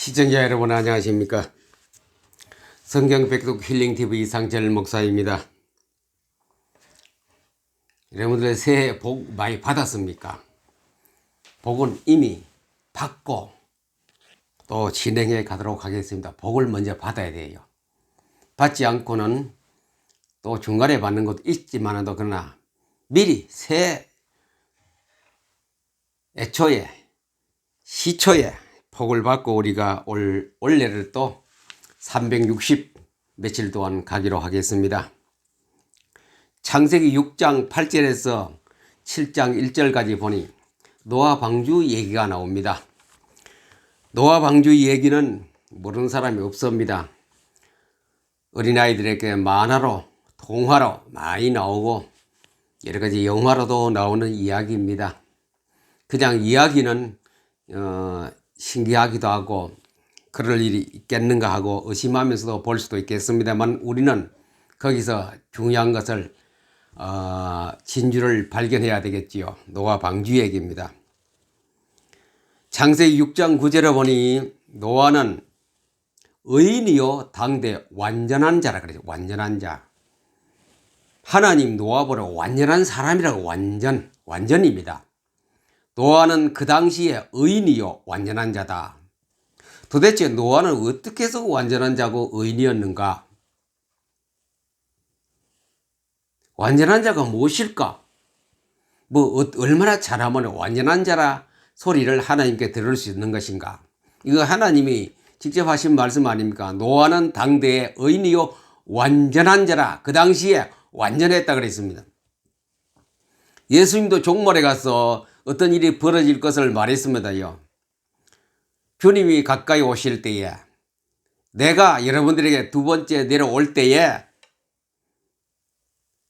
시청자 여러분 안녕하십니까. 성경 백독 힐링TV 이상철 목사입니다. 여러분들 새해 복 많이 받았습니까? 복은 이미 받고 또 진행해 가도록 하겠습니다. 복을 먼저 받아야 돼요. 받지 않고는 또 중간에 받는 것도 있지만도 그러나 미리 새해 애초에 시초에 복을 받고 우리가 올해를 또 360 며칠 동안 가기로 하겠습니다. 창세기 6장 8절에서 7장 1절까지 보니 노아 방주 얘기가 나옵니다. 노아 방주 얘기는 모르는 사람이 없습니다. 어린아이들에게 만화로 동화로 많이 나오고 여러가지 영화로도 나오는 이야기입니다. 그냥 이야기는 신기하기도 하고 그럴 일이 있겠는가 하고 의심하면서도 볼 수도 있겠습니다만 우리는 거기서 중요한 것을 진주를 발견해야 되겠지요. 노아 방주 얘기입니다. 창세기 6장 9절에 보니 노아는 의인이요 당대 완전한 자라 그러죠. 완전한 자. 하나님 노아 보러 완전한 사람이라고 완전입니다. 노아는 그 당시에 의인이요 완전한 자다. 도대체 노아는 어떻게 해서 완전한 자고 의인이었는가? 완전한 자가 무엇일까? 얼마나 잘하면 완전한 자라 소리를 하나님께 들을 수 있는 것인가? 이거 하나님이 직접 하신 말씀 아닙니까? 노아는 당대의 의인이요 완전한 자라. 그 당시에 완전했다 그랬습니다. 예수님도 종말에 가서 어떤 일이 벌어질 것을 말했습니다요. 주님이 가까이 오실 때에 내가 여러분들에게 두 번째 내려올 때에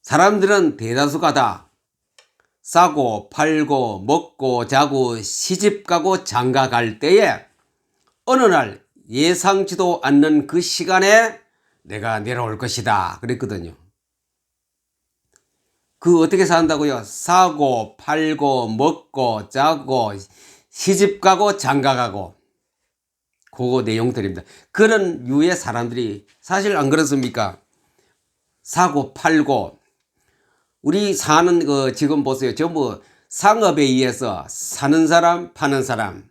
사람들은 대다수가 다 싸고 팔고 먹고 자고 시집가고 장가갈 때에 어느 날 예상치도 않는 그 시간에 내가 내려올 것이다 그랬거든요. 그 어떻게 산다고요? 사고 팔고 먹고 자고 시집가고 장가가고 그거 내용들입니다. 그런 유의 사람들이 사실 안 그렇습니까? 사고 팔고 우리 사는 거 지금 보세요. 전부 상업에 의해서 사는 사람 파는 사람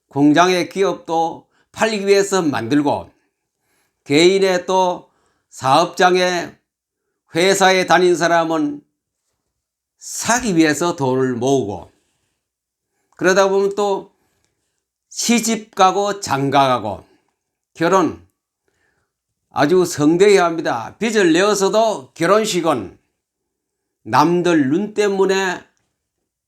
공장의 기업도 팔기 위해서 만들고 개인의 또 사업장에 회사에 다닌 사람은 사기 위해서 돈을 모으고 그러다 보면 또 시집가고 장가가고 결혼 아주 성대해야 합니다. 빚을 내어서도 결혼식은 남들 눈 때문에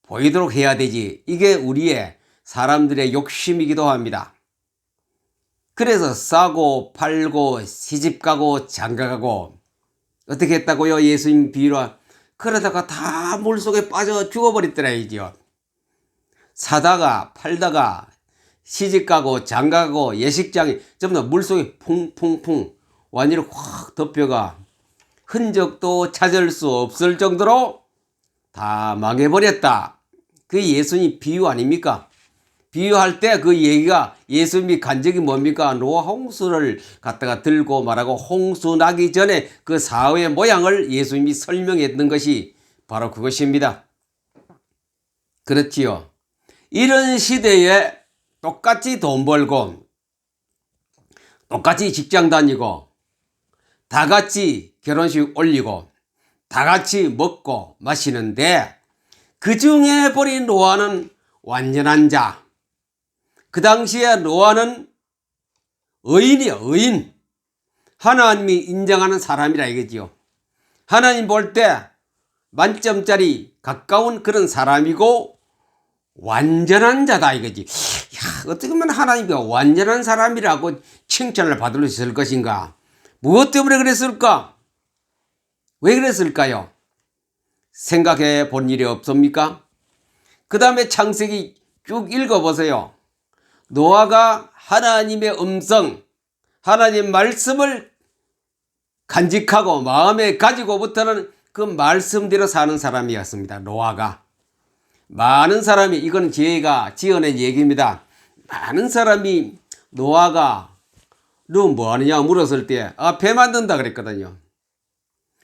보이도록 해야 되지. 이게 우리의 사람들의 욕심이기도 합니다. 그래서 싸고 팔고 시집가고 장가가고 어떻게 했다고요? 예수님 비유로 그러다가 다 물속에 빠져 죽어버렸더라이죠. 사다가 팔다가 시집가고 장가가고 예식장이 전부 다 물속에 풍풍풍 완전히 확 덮여가 흔적도 찾을 수 없을 정도로 다 망해버렸다. 그게 예수님 비유 아닙니까? 비유할 때 그 얘기가 예수님이 간 적이 뭡니까? 노아 홍수를 갖다가 들고 말하고 홍수 나기 전에 그 사회의 모양을 예수님이 설명했던 것이 바로 그것입니다. 그렇지요. 이런 시대에 똑같이 돈 벌고 똑같이 직장 다니고 다 같이 결혼식 올리고 다 같이 먹고 마시는데 그 중에 버린 노아는 완전한 자. 그 당시에 노아는 의인이요, 의인. 하나님이 인정하는 사람이라 이거지요. 하나님 볼 때 만점짜리 가까운 그런 사람이고 완전한 자다 이거지. 야, 어떻게 보면 하나님이 완전한 사람이라고 칭찬을 받을 수 있을 것인가? 무엇 때문에 그랬을까? 왜 그랬을까요? 생각해 본 일이 없습니까? 그 다음에 창세기 쭉 읽어보세요. 노아가 하나님의 음성, 하나님 말씀을 간직하고 마음에 가지고부터는 그 말씀대로 사는 사람이었습니다. 노아가. 많은 사람이, 이건 제가 지어낸 얘기입니다. 많은 사람이 노아가 너 뭐하느냐 물었을 때 배 만든다 그랬거든요.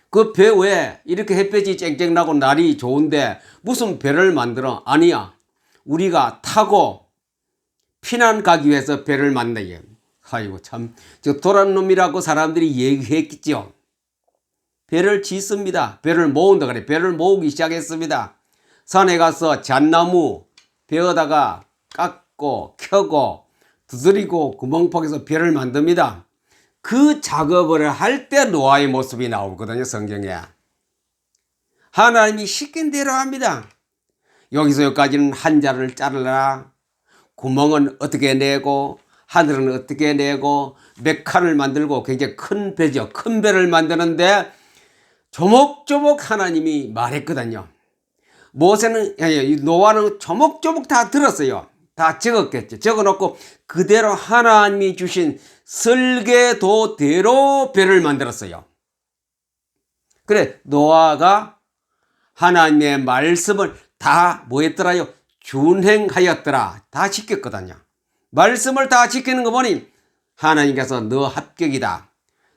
그 배 왜 이렇게 햇볕이 쨍쨍 나고 날이 좋은데 무슨 배를 만들어? 아니야. 우리가 타고 피난 가기 위해서 배를 만든다. 아이고 참 저 도란 놈이라고 사람들이 얘기했겠죠. 배를 짓습니다. 배를 모은다 그래. 배를 모으기 시작했습니다. 산에 가서 잣나무 베어다가 깎고 켜고 두드리고 구멍 파서 배를 만듭니다. 그 작업을 할 때 노아의 모습이 나오거든요. 성경에. 하나님이 시킨 대로 합니다. 여기서 여기까지는 한자를 자르라. 구멍은 어떻게 내고 하늘은 어떻게 내고 몇 칸을 만들고 굉장히 큰 배죠. 큰 배를 만드는데 조목조목 하나님이 말했거든요. 모세는 노아는 조목조목 다 들었어요. 다 적었겠죠. 적어놓고 그대로 하나님이 주신 설계도대로 배를 만들었어요. 그래 노아가 하나님의 말씀을 다 뭐했더라요? 준행하였더라. 다 지켰거든요. 말씀을 다 지키는 거 보니 하나님께서 너 합격이다.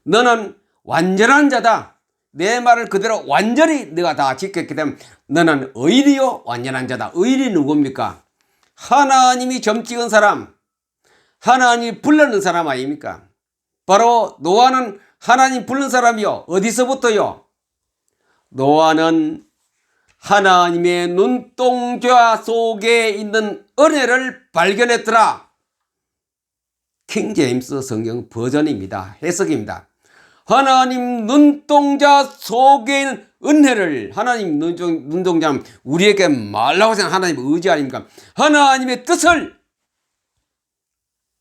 너는 완전한 자다. 내 말을 그대로 완전히 네가 다 지켰기 때문에 너는 의리요 완전한 자다. 의리 누굽니까? 하나님이 점 찍은 사람, 하나님이 불르는 사람 아닙니까? 바로 노아는 하나님 부른 사람이요. 어디서부터요? 노아는 하나님의 눈동자 속에 있는 은혜를 발견했더라. 킹 제임스 성경 버전입니다. 해석입니다. 하나님 눈동자 속에 있는 은혜를, 하나님 눈동자는 우리에게 말라고 생각하는 하나님 의지 아닙니까? 하나님의 뜻을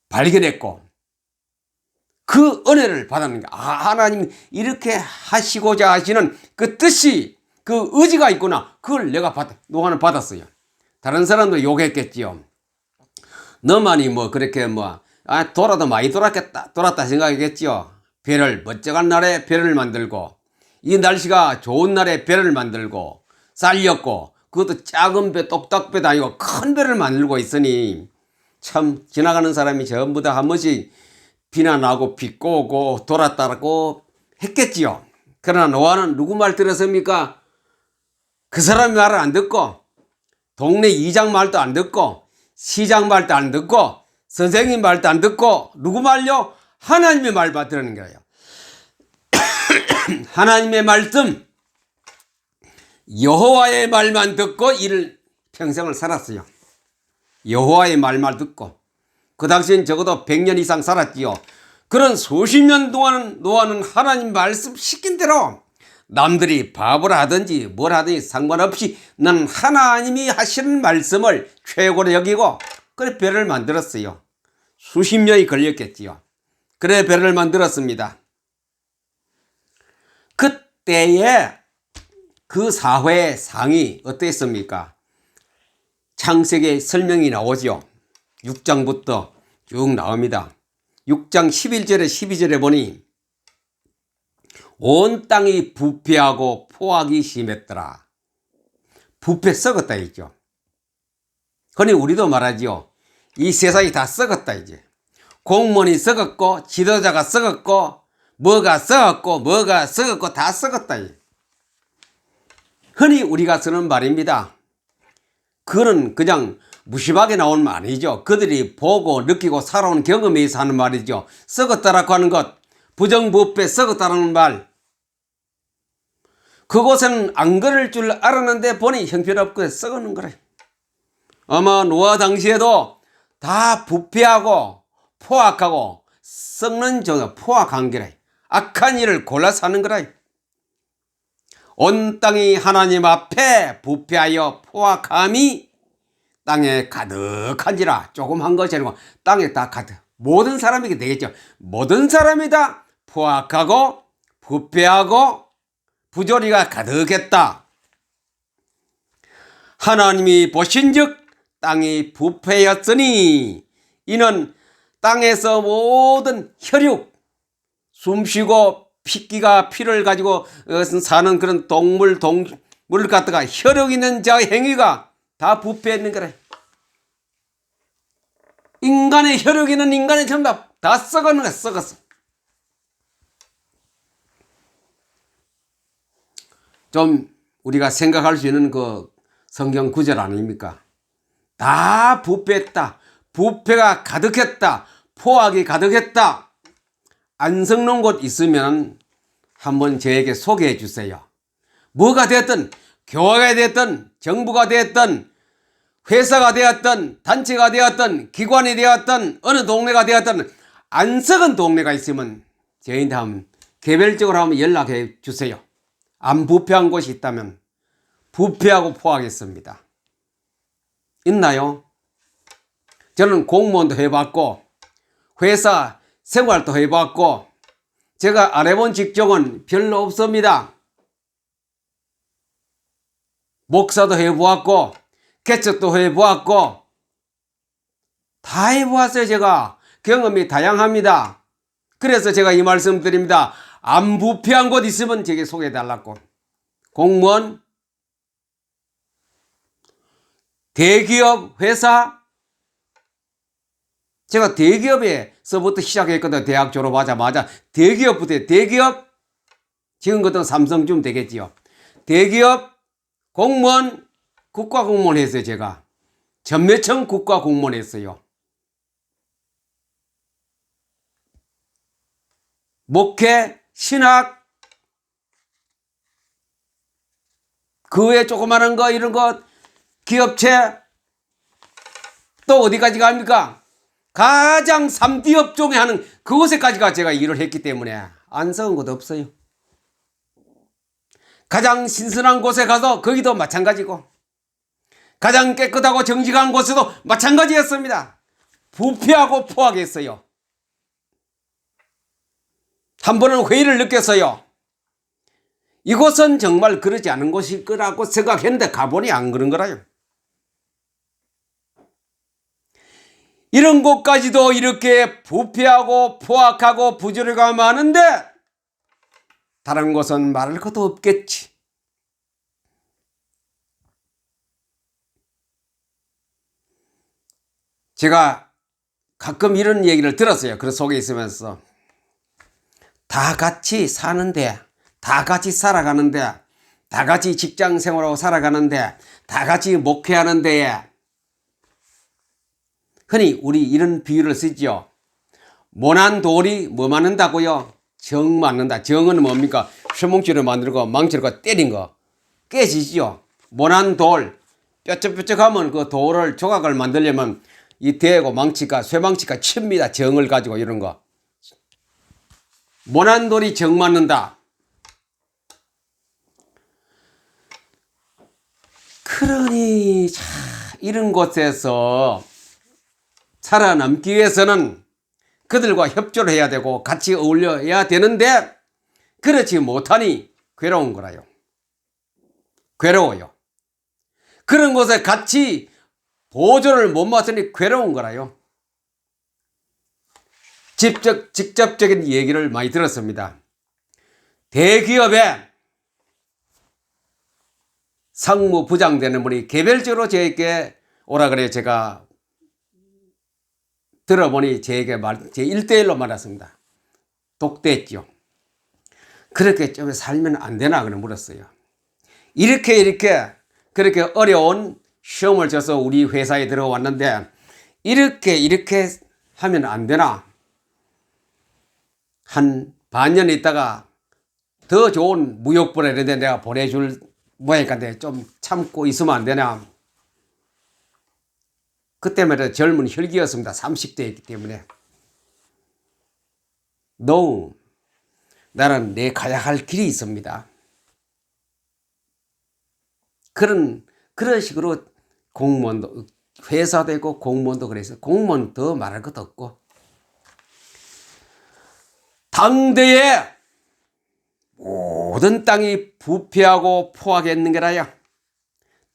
발견했고 그 은혜를 받았는가? 하나님 이렇게 하시고자 하시는 그 뜻이, 그 의지가 있구나. 그걸 노아는 받았어요. 다른 사람도 욕했겠지요. 너만이 뭐 그렇게 돌아도 많이 돌았다 생각했겠지요. 배를 멋쩍은 날에 배를 만들고 이 날씨가 좋은 날에 배를 만들고 쌀렸고 그것도 작은 배 똑딱배도 아니고 큰 배를 만들고 있으니 참 지나가는 사람이 전부 다 한 번씩 비난하고 비꼬고 돌았다고 했겠지요. 그러나 노아는 누구 말 들었습니까? 그 사람의 말을 안 듣고 동네 이장 말도 안 듣고 시장 말도 안 듣고 선생님 말도 안 듣고 누구 말요? 하나님의 말만 들은 거예요. 하나님의 말씀 여호와의 말만 듣고 이를 평생을 살았어요. 여호와의 말만 듣고 그 당시엔 적어도 100년 이상 살았지요. 그런 수십 년 동안 노아는 하나님 말씀 시킨 대로 남들이 바보를 하든지 뭘 하든지 상관없이 나는 하나님이 하시는 말씀을 최고로 여기고 그래 배를 만들었어요. 수십 년이 걸렸겠지요. 그래 배를 만들었습니다. 그때에 그 사회의 상이 어땠습니까? 창세기에 설명이 나오죠. 6장부터 쭉 나옵니다. 6장 11절에 12절에 보니 온 땅이 부패하고 포악이 심했더라. 부패 썩었다 했죠. 그러니 우리도 말하지요. 이 세상이 다 썩었다 이제. 공무원이 썩었고 지도자가 썩었고 뭐가 썩었고 다 썩었다. 흔히 우리가 쓰는 말입니다. 그거는 그냥 무심하게 나오는 말 아니죠. 그들이 보고 느끼고 살아온 경험에 의해서 하는 말이죠. 썩었다라고 하는 것, 부정부패 썩었다라는 말. 그곳에는 안 그럴 줄 알았는데 보니 형편없고 썩어는 거래. 아마 노아 당시에도 다 부패하고 포악하고 썩는 포악한 거래. 악한 일을 골라서 하는 거라. 온 땅이 하나님 앞에 부패하여 포악함이 땅에 가득한지라. 조금 한 것이 아니고 땅에 다 가득. 모든 사람에게 되겠죠. 모든 사람이 다 포악하고 부패하고 부조리가 가득했다. 하나님이 보신즉 땅이 부패였으니 이는 땅에서 모든 혈육, 숨쉬고 피끼가 피를 가지고 사는 그런 동물 갖다가 혈육 있는 자의 행위가 다 부패했는 거래. 인간의 혈육 있는 인간의 전부 다 썩어는 거야, 썩었어. 좀 우리가 생각할 수 있는 그 성경 구절 아닙니까? 다 부패했다. 부패가 가득했다. 포악이 가득했다. 안 썩는 곳 있으면 한번 저에게 소개해 주세요. 뭐가 됐든 교회가 됐든 정부가 됐든 회사가 되었든 단체가 되었든 기관이 되었든 어느 동네가 되었든 안 썩은 동네가 있으면 저희한테 한번 개별적으로 한번 연락해 주세요. 안 부패한 곳이 있다면 부패하고 포악했습니다. 있나요? 저는 공무원도 해봤고 회사 생활도 해봤고 제가 안 해본 직종은 별로 없습니다. 목사도 해보았고 개척도 해보았고 다 해보았어요. 제가 경험이 다양합니다. 그래서 제가 이 말씀 드립니다. 안 부패한 곳 있으면 제게 소개해달라고. 공무원, 대기업, 회사. 제가 대기업에서부터 시작했거든요. 대학 졸업하자마자 대기업부터. 대기업, 지금 같은 삼성쯤 되겠지요. 대기업, 공무원, 국가공무원 했어요. 제가 전매청 국가공무원 했어요. 목회, 신학, 그 외에 조그마한 거 이런 거 기업체 또 어디까지 갑니까? 가장 3D 업종에 하는 그곳에까지가 제가 일을 했기 때문에 안 썩은 곳 없어요. 가장 신선한 곳에 가서 거기도 마찬가지고 가장 깨끗하고 정직한 곳에도 마찬가지였습니다. 부패하고 포악했어요. 한 번은 회의를 느꼈어요. 이곳은 정말 그러지 않은 곳일 거라고 생각했는데 가보니 안 그런 거라요. 이런 곳까지도 이렇게 부패하고 포악하고 부조리가 많은데 다른 곳은 말할 것도 없겠지. 제가 가끔 이런 얘기를 들었어요. 그 속에 있으면서 다 같이 사는데 다 같이 살아가는데 다 같이 직장 생활하고 살아가는데 다 같이 목회하는데 흔히 우리 이런 비유를 쓰죠. 모난 돌이 뭐 맞는다고요? 정 맞는다. 정은 뭡니까? 쇠뭉치를 만들고 망치로 때린 거 깨지죠. 모난 돌 뾰족뾰족하면 그 돌을 조각을 만들려면 이 대고 망치가 쇠망치가 칩니다. 정을 가지고 이런 거. 모난 돌이 정 맞는다. 그러니 자, 이런 곳에서 살아남기 위해서는 그들과 협조를 해야 되고 같이 어울려야 되는데 그렇지 못하니 괴로운 거라요. 괴로워요. 그런 곳에 같이 보조를 못 맡으니 괴로운 거라요. 직접적인 얘기를 많이 들었습니다. 대기업에 상무부장 되는 분이 개별적으로 저에게 오라 그래요. 제가 들어보니 제게 제 1대1로 말했습니다. 독대했죠. 그렇게 좀 살면 안 되나 그래 물었어요. 이렇게 그렇게 어려운 시험을 쳐서 우리 회사에 들어왔는데 이렇게 하면 안 되나? 한 반년 있다가 더 좋은 무역부라 이런데 내가 보내줄 모양인데 좀 참고 있으면 안 되냐? 그때마다 젊은 혈기였습니다. 30대였기 때문에. No. 나는 내 가야 할 길이 있습니다. 그런 식으로 공무원도, 회사도 있고 공무원도 그래서 공무원 더 말할 것도 없고. 당대에 모든 땅이 부패하고 포악했는 게라야.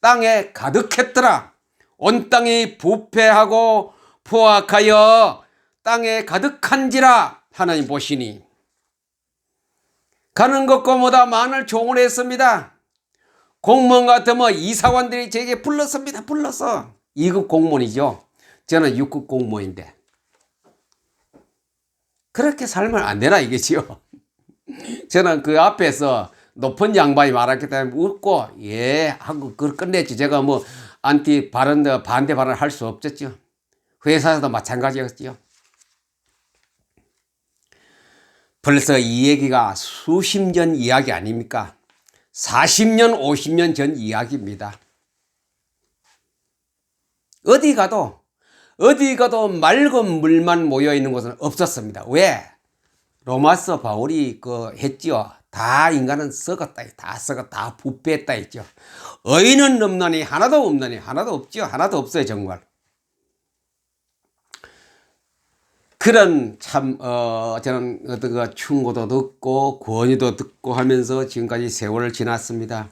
땅에 가득했더라. 온 땅이 부패하고 포악하여 땅에 가득한지라 하나님 보시니 가는 것과보다 많은 종을 했습니다. 공무원 같으면 이사관들이 제게 불렀습니다. 불러서 2급 공무원이죠. 저는 6급 공무원인데 그렇게 살면 안 되나 이겠지요. 저는 그 앞에서 높은 양반이 말했기 때문에 웃고 예 하고 그걸 끝냈지. 제가 뭐 안티 발언 반대 발언 할 수 없었죠. 회사에서도 마찬가지였죠. 벌써 이 얘기가 수십 년 이야기 아닙니까? 40년 50년 전 이야기입니다. 어디 가도 맑은 물만 모여 있는 곳은 없었습니다. 왜? 로마서 바울이 했지요. 다 인간은 썩었다. 다 썩었다. 다 부패했다 했죠. 의인은 없나니 하나도 없나니 하나도 없죠. 하나도 없어요, 정말. 그런 저는 어떤 충고도 듣고 권유도 듣고 하면서 지금까지 세월을 지났습니다.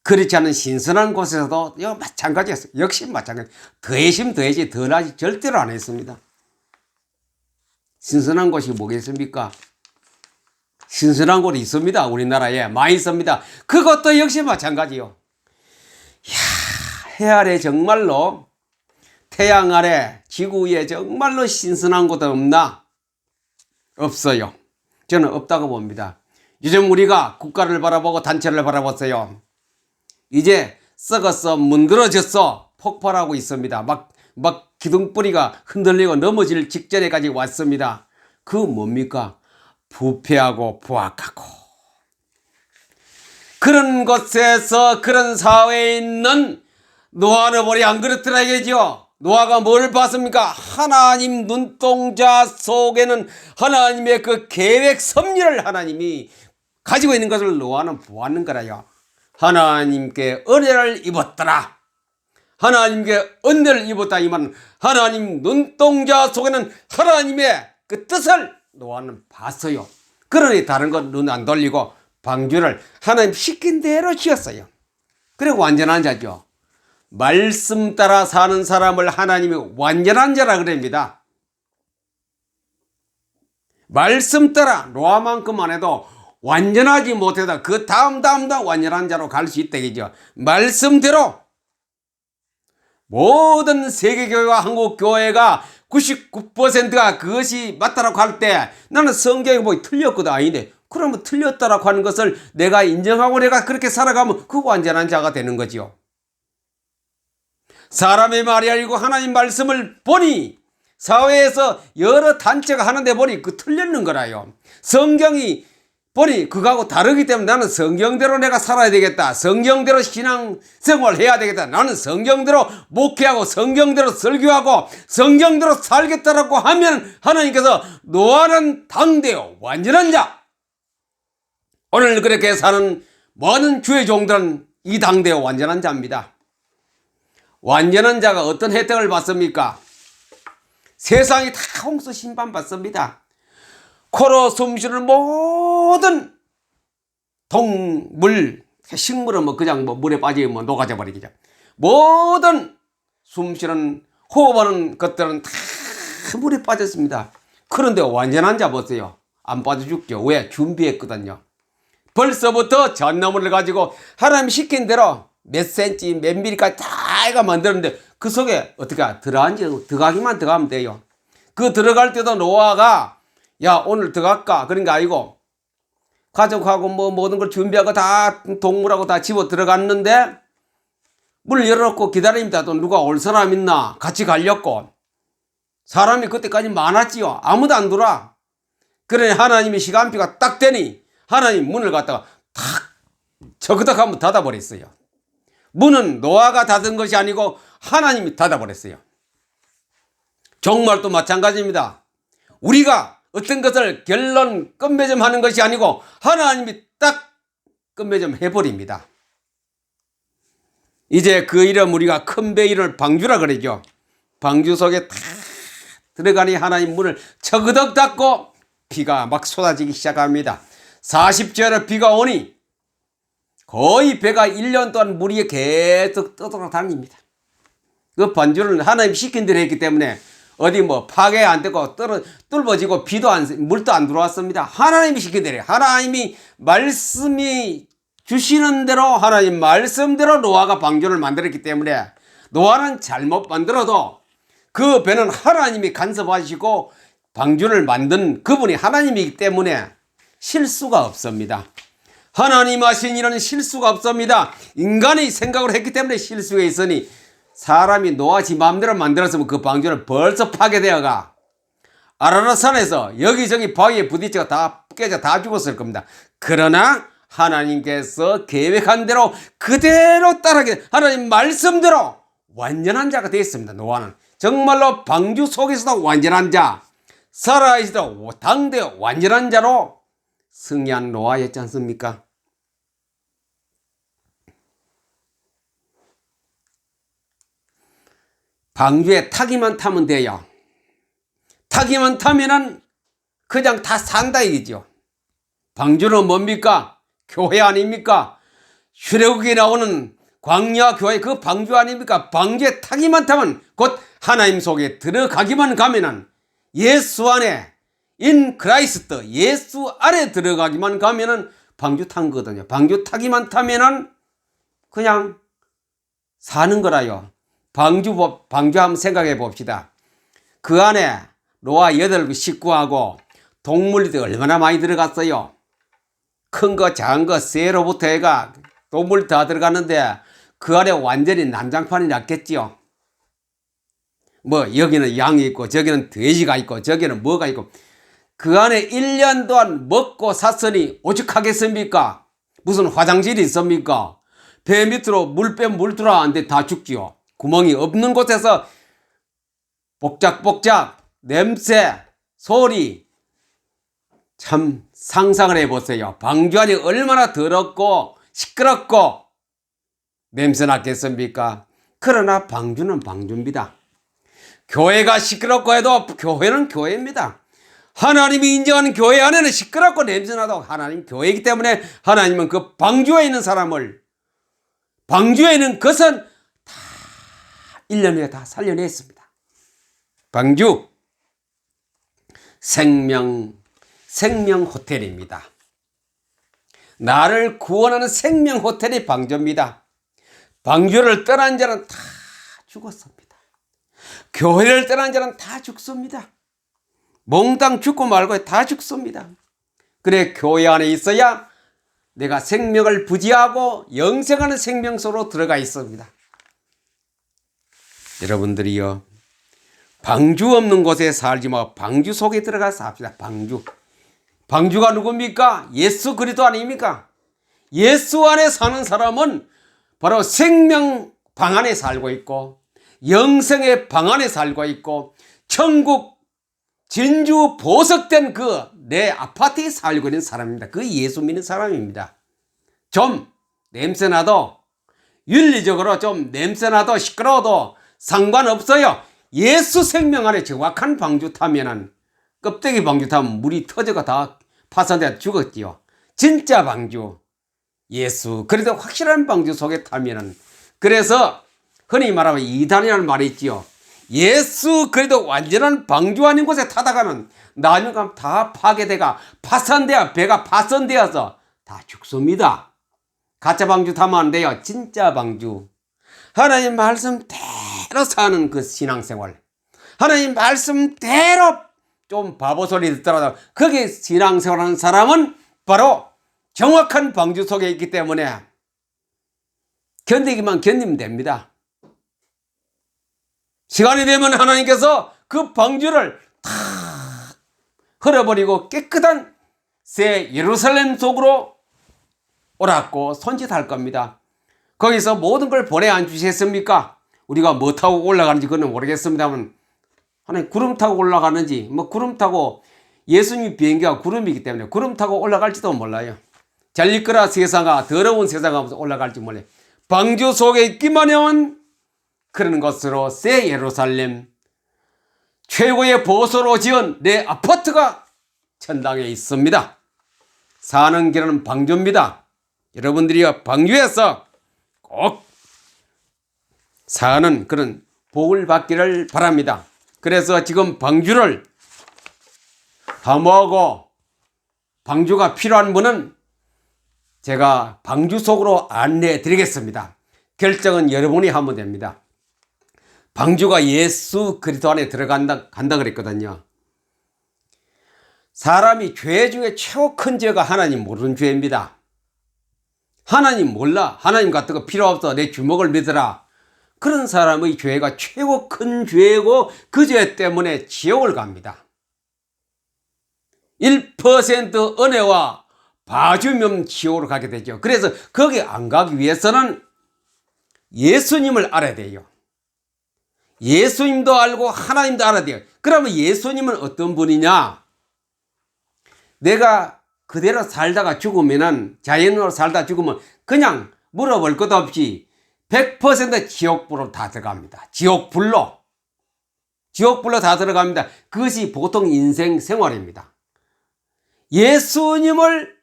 그렇지 않은 신선한 곳에서도 마찬가지였어요. 역시 마찬가지. 더해지 덜하지 절대로 안 했습니다. 신선한 곳이 뭐겠습니까? 신선한 곳이 있습니다. 우리나라에 많이 있습니다. 그것도 역시 마찬가지요. 해 아래 정말로 태양 아래 지구 위에 정말로 신선한 곳은 없나? 없어요. 저는 없다고 봅니다. 요즘 우리가 국가를 바라보고 단체를 바라봤어요. 이제 썩어서 문드러져서 폭발하고 있습니다. 막 기둥뿌리가 흔들리고 넘어질 직전에까지 왔습니다. 그 뭡니까? 부패하고 부악하고 그런 곳에서 그런 사회에 있는 노아는 머리 안 그렇더라 이거죠. 노아가 뭘 봤습니까? 하나님 눈동자 속에는 하나님의 그 계획 섭리를 하나님이 가지고 있는 것을 노아는 보았는 거라요. 하나님께 은혜를 입었더라. 하나님께 은혜를 입었다 이 말은 하나님 눈동자 속에는 하나님의 그 뜻을 노아는 봤어요. 그러니 다른 건 눈 안 돌리고 방주를 하나님 시킨 대로 지었어요. 그리고 완전한 자죠. 말씀 따라 사는 사람을 하나님이 완전한 자라 그럽니다. 말씀 따라 노아만큼 안 해도 완전하지 못해도 그 다음 완전한 자로 갈 수 있다 이죠. 말씀대로 모든 세계교회와 한국교회가 99%가 그것이 맞다라고 할 때 나는 성경이 뭐 틀렸거든 아닌데 그러면 틀렸다라고 하는 것을 내가 인정하고 내가 그렇게 살아가면 그 완전한 자가 되는 거지요. 사람의 말이 아니고 하나님 말씀을 보니 사회에서 여러 단체가 하는데 보니 그 틀렸는 거라요. 성경이 보니 그거하고 다르기 때문에 나는 성경대로 내가 살아야 되겠다. 성경대로 신앙생활을 해야 되겠다. 나는 성경대로 목회하고 성경대로 설교하고 성경대로 살겠다라고 하면 하나님께서 노아는 당대요 완전한 자. 오늘 그렇게 사는 모든 주의 종들은 이 당대요 완전한 자입니다. 완전한 자가 어떤 혜택을 받습니까? 세상이 다 홍수 심판 받습니다. 코로 숨쉬는 모든 동물, 식물은 뭐 그냥 뭐 물에 빠지면 녹아져 버리겠죠. 모든 숨쉬는 호흡하는 것들은 다 물에 빠졌습니다. 그런데 완전한 자 보세요. 안 빠져 죽죠. 왜? 준비했거든요. 벌써부터 전나무를 가지고 하나님 시킨 대로 몇 센치, 몇 미리까지 다 애가 만들었는데 그 속에 어떻게 들어가기만 들어가면 돼요. 그 들어갈 때도 노아가 야 오늘 들어갈까 그런 게 아니고 가족하고 뭐 모든 걸 준비하고 다 동물하고 다 집어 들어갔는데 문을 열어놓고 기다립니다. 또 누가 올 사람 있나 같이 가려고 사람이 그때까지 많았지요. 아무도 안 들어와. 그러니 하나님이 시간표가 딱 되니 하나님 문을 갖다가 탁 저그닥 한번 닫아버렸어요. 문은 노아가 닫은 것이 아니고 하나님이 닫아버렸어요. 정말 또 마찬가지입니다. 우리가 어떤 것을 결론 끝맺음 하는 것이 아니고 하나님이 딱 끝맺음 해버립니다. 이제 그 이름 우리가 큰 배 이름을 방주라 그러죠. 방주 속에 다 들어가니 하나님 문을 처그덕 닫고 비가 막 쏟아지기 시작합니다. 40주에 비가 오니 거의 배가 1년 동안 물 위에 계속 떠돌아다닙니다. 그 반주는 하나님 시킨 대로 했기 때문에 어디 뭐 파괴 안 되고 뚫어지고 물도 안 들어왔습니다. 하나님이 시킨 대로 하나님이 말씀이 주시는 대로 하나님 말씀대로 노아가 방주를 만들었기 때문에 노아는 잘못 만들어도 그 배는 하나님이 간섭하시고 방주를 만든 그분이 하나님이기 때문에 실수가 없습니다. 하나님 하신 일은 실수가 없습니다. 인간의 생각으로 했기 때문에 실수가 있으니 사람이 노아 지 마음대로 만들었으면 그 방주는 벌써 파괴되어가 아라라산에서 여기저기 바위에 부딪혀가 다 깨져 다 죽었을 겁니다. 그러나 하나님께서 계획한 대로 그대로 따르게 하나님 말씀대로 완전한 자가 되었습니다. 노아는 정말로 방주 속에서도 완전한 자, 살아있어도 당대 완전한 자로 승리한 노아였지 않습니까? 방주에 타기만 타면 돼요. 타기만 타면은 그냥 다 산다 이거죠. 방주는 뭡니까? 교회 아닙니까? 출애굽기에 나오는 광야 교회 그 방주 아닙니까? 방주에 타기만 타면 곧 하나님 속에 들어가기만 가면은 예수 안에 인 크라이스트 예수 안에 들어가기만 가면은 방주 탄 거거든요. 방주 타기만 타면은 그냥 사는 거라요. 방주 한번 생각해 봅시다. 그 안에 노아 8 식구하고 동물들이 얼마나 많이 들어갔어요. 큰 거 작은 거 새로부터 해가 동물 다 들어갔는데 그 안에 완전히 난장판이 났겠지요. 뭐 여기는 양이 있고 저기는 돼지가 있고 저기는 뭐가 있고 그 안에 1년 동안 먹고 샀으니 오죽하겠습니까? 무슨 화장실이 있습니까? 배 밑으로 물 빼면 물 들어가는데 다 죽지요. 구멍이 없는 곳에서 복작복작 냄새 소리 참 상상을 해보세요. 방주 안이 얼마나 더럽고 시끄럽고 냄새 났겠습니까? 그러나 방주는 방주입니다. 교회가 시끄럽고 해도 교회는 교회입니다. 하나님이 인정하는 교회 안에는 시끄럽고 냄새나도 하나님 교회이기 때문에 하나님은 그 방주에 있는 사람을 방주에 있는 것은 다 1년 후에 다 살려냈습니다. 방주 생명 호텔입니다. 나를 구원하는 생명 호텔이 방주입니다. 방주를 떠난 자는 다 죽었습니다. 교회를 떠난 자는 다 죽습니다. 몽땅 죽고 말고 다 죽습니다. 그래 교회 안에 있어야 내가 생명을 부지하고 영생하는 생명 속으로 들어가 있습니다. 여러분들이요 방주 없는 곳에 살지 말고 방주 속에 들어가서 삽시다. 방주가 누굽니까? 예수 그리스도 아닙니까? 예수 안에 사는 사람은 바로 생명 방 안에 살고 있고 영생의 방 안에 살고 있고 천국 진주 보석된 그 내 아파트에 살고 있는 사람입니다. 그 예수 믿는 사람입니다. 좀 냄새나도 윤리적으로 좀 냄새나도 시끄러워도 상관없어요. 예수 생명 안에 정확한 방주 타면은 껍데기 방주 타면 물이 터져가 다 파산돼 죽었지요. 진짜 방주 예수 그래도 확실한 방주 속에 타면은 그래서 흔히 말하면 이단이라는 말이 있지요. 예수 그래도 완전한 방주 아닌 곳에 타다가는 나중에 다 파괴돼가 파산되어 배가 파손되어서 다 죽습니다. 가짜 방주 타면 안 돼요. 진짜 방주 하나님 말씀대로 사는 그 신앙생활 하나님 말씀대로 좀 바보 소리 듣더라도 거기에 신앙생활하는 사람은 바로 정확한 방주 속에 있기 때문에 견디기만 견디면 됩니다. 시간이 되면 하나님께서 그 방주를 다 흘려버리고 깨끗한 새 예루살렘 속으로 오라고 손짓할 겁니다. 거기서 모든 걸 보내 안 주셨습니까? 우리가 뭐 타고 올라가는지 그건 모르겠습니다만 하나님 구름 타고 올라가는지 뭐 구름 타고 예수님 비행기가 구름이기 때문에 구름 타고 올라갈지도 몰라요. 잘리거라 세상아 더러운 세상 하면서 올라갈지 몰라요. 방주 속에 있기만 하면 그런 것으로 새 예루살렘 최고의 보소로 지은 내 아파트가 천당에 있습니다. 사는 길은 방주입니다. 여러분들이 방주에서 꼭 사는 그런 복을 받기를 바랍니다. 그래서 지금 방주를 사모하고 방주가 필요한 분은 제가 방주 속으로 안내해 드리겠습니다. 결정은 여러분이 하면 됩니다. 방주가 예수 그리스도 안에 간다 그랬거든요. 사람이 죄 중에 최고 큰 죄가 하나님 모르는 죄입니다. 하나님 몰라. 하나님 같은 거 필요 없어. 내 주먹을 믿어라. 그런 사람의 죄가 최고 큰 죄고 그 죄 때문에 지옥을 갑니다. 1% 은혜와 봐주면 지옥으로 가게 되죠. 그래서 거기 안 가기 위해서는 예수님을 알아야 돼요. 예수님도 알고 하나님도 알아야 돼요. 그러면 예수님은 어떤 분이냐? 내가 그대로 살다가 죽으면은, 자연으로 살다 죽으면 그냥 물어볼 것도 없이 100% 지옥불로 다 들어갑니다. 지옥불로 다 들어갑니다. 그것이 보통 인생 생활입니다. 예수님을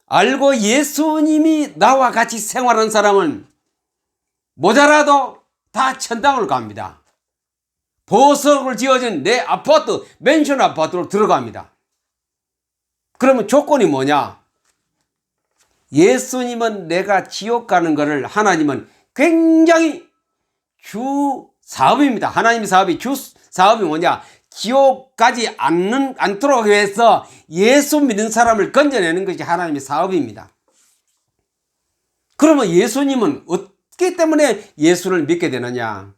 알고 예수님이 나와 같이 생활하는 사람은 모자라도 다 천당을 갑니다. 보석을 지어진 내 아파트, 맨션 아파트로 들어갑니다. 그러면 조건이 뭐냐? 예수님은 내가 지옥 가는 것을, 하나님은 굉장히 주 사업입니다. 하나님의 사업이, 주 사업이 뭐냐? 지옥 가지 않도록 해서 예수 믿는 사람을 건져내는 것이 하나님의 사업입니다. 그러면 예수님은 어떻기 때문에 예수를 믿게 되느냐?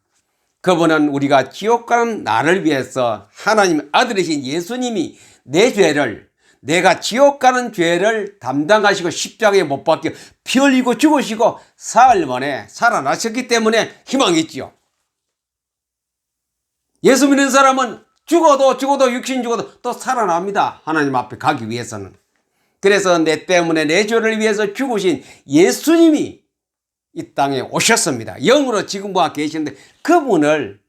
그분은 우리가 지옥 가는 나를 위해서 하나님 아들이신 예수님이 내 죄를, 내가 지옥 가는 죄를 담당하시고 십자가에 못 박혀 피 흘리고 죽으시고 사흘 만에 살아나셨기 때문에 희망이 있지요. 예수 믿는 사람은 죽어도 육신 죽어도 또 살아납니다. 하나님 앞에 가기 위해서는. 그래서 내 때문에 내 죄를 위해서 죽으신 예수님이 이 땅에 오셨습니다. 영으로 지금 와 계시는데 그분을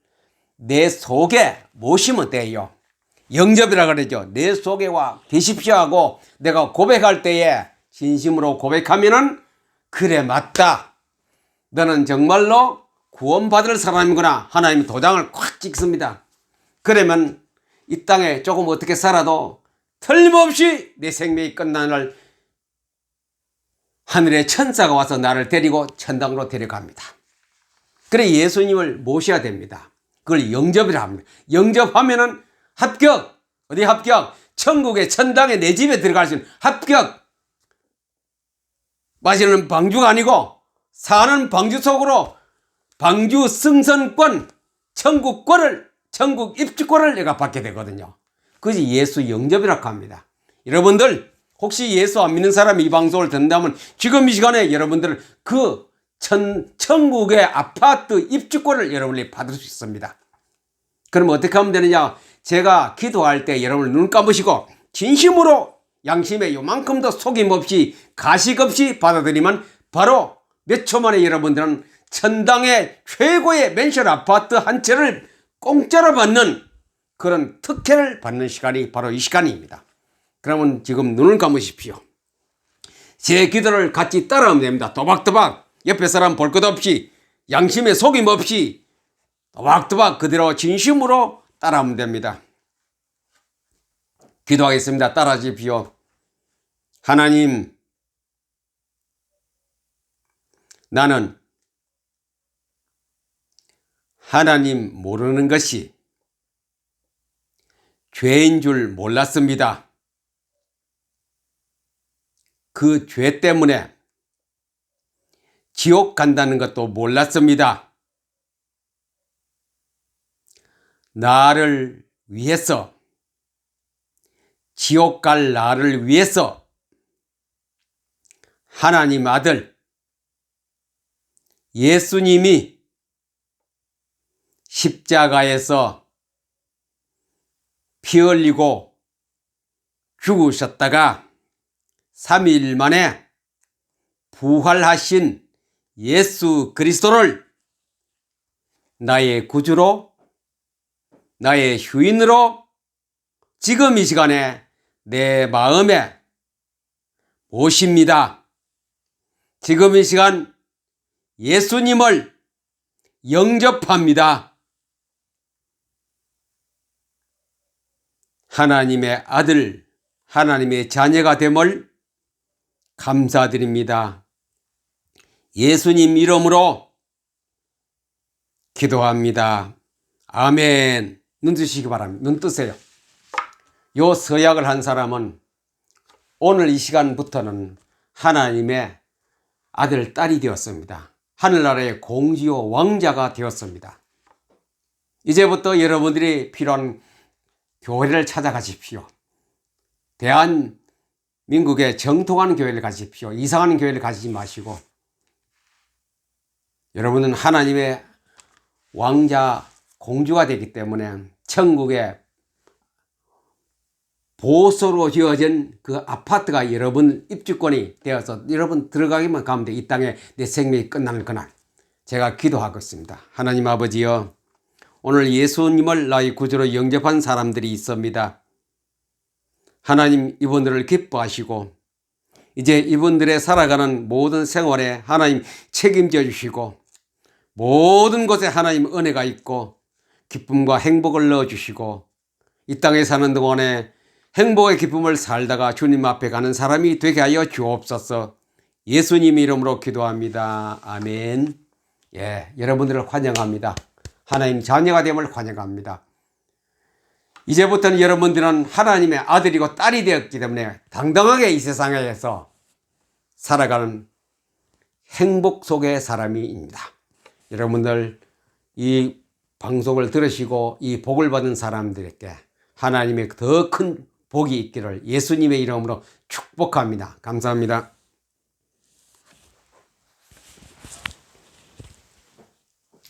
내 속에 모시면 돼요. 영접이라 그러죠. 내 속에 와 계십시오 하고 내가 고백할 때에 진심으로 고백하면은, 그래 맞다, 너는 정말로 구원받을 사람이구나, 하나님이 도장을 콱 찍습니다. 그러면 이 땅에 조금 어떻게 살아도 틀림없이 내 생명이 끝나는 날 하늘의 천사가 와서 나를 데리고 천당으로 데려갑니다. 그래 예수님을 모셔야 됩니다. 그걸 영접이라 합니다. 영접하면은 합격. 어디 합격? 천국에, 천당에, 내 집에 들어갈 수 있는 합격. 마시는 방주가 아니고 사는 방주 속으로 방주 승선권, 천국권을, 천국 입주권을 내가 받게 되거든요. 그것이 예수 영접이라고 합니다. 여러분들 혹시 예수 안 믿는 사람이 이 방송을 듣는다면 지금 이 시간에 여러분들은 그 천국의 아파트 입주권을 여러분이 받을 수 있습니다. 그럼 어떻게 하면 되느냐? 제가 기도할 때 여러분을 눈 감으시고 진심으로 양심에 요만큼도 속임 없이 가식 없이 받아들이면 바로 몇 초 만에 여러분들은 천당의 최고의 맨션 아파트 한 채를 공짜로 받는 그런 특혜를 받는 시간이 바로 이 시간입니다. 그러면 지금 눈을 감으십시오. 제 기도를 같이 따라하면 됩니다. 또박또박 옆에 사람 볼 것 없이 양심에 속임 없이 또박또박 그대로 진심으로 따라하면 됩니다. 기도하겠습니다. 따라하십시오. 하나님, 나는 하나님 모르는 것이 죄인 줄 몰랐습니다. 그 죄 때문에 지옥 간다는 것도 몰랐습니다. 나를 위해서, 지옥 갈 나를 위해서 하나님 아들 예수님이 십자가에서 피 흘리고 죽으셨다가 3일 만에 부활하신 예수 그리스도를 나의 구주로, 나의 휴인으로 지금 이 시간에 내 마음에 모십니다. 지금 이 시간 예수님을 영접합니다. 하나님의 아들, 하나님의 자녀가 됨을 감사드립니다. 예수님 이름으로 기도합니다. 아멘. 눈 뜨시기 바랍니다. 눈 뜨세요. 요 서약을 한 사람은 오늘 이 시간부터는 하나님의 아들, 딸이 되었습니다. 하늘나라의 공주요 왕자가 되었습니다. 이제부터 여러분들이 필요한 교회를 찾아가십시오. 대한민국의 정통한 교회를 가십시오. 이상한 교회를 가시지 마시고 여러분은 하나님의 왕자, 공주가 되기 때문에 천국의 보소로 지어진 그 아파트가 여러분 입주권이 되어서 여러분 들어가기만 가면 돼. 이 땅에 내 생명이 끝나는 그날 제가 기도하겠습니다. 하나님 아버지여, 오늘 예수님을 나의 구주로 영접한 사람들이 있습니다. 하나님, 이분들을 기뻐하시고 이제 이분들의 살아가는 모든 생활에 하나님 책임져 주시고 모든 곳에 하나님 은혜가 있고 기쁨과 행복을 넣어주시고 이 땅에 사는 동안에 행복의 기쁨을 살다가 주님 앞에 가는 사람이 되게 하여 주옵소서. 예수님 이름으로 기도합니다. 아멘. 예, 여러분들을 환영합니다. 하나님 자녀가 됨을 환영합니다. 이제부터는 여러분들은 하나님의 아들이고 딸이 되었기 때문에 당당하게 이 세상에서 살아가는 행복 속의 사람입니다. 여러분들 이 방송을 들으시고 이 복을 받은 사람들에게 하나님의 더 큰 복이 있기를 예수님의 이름으로 축복합니다. 감사합니다.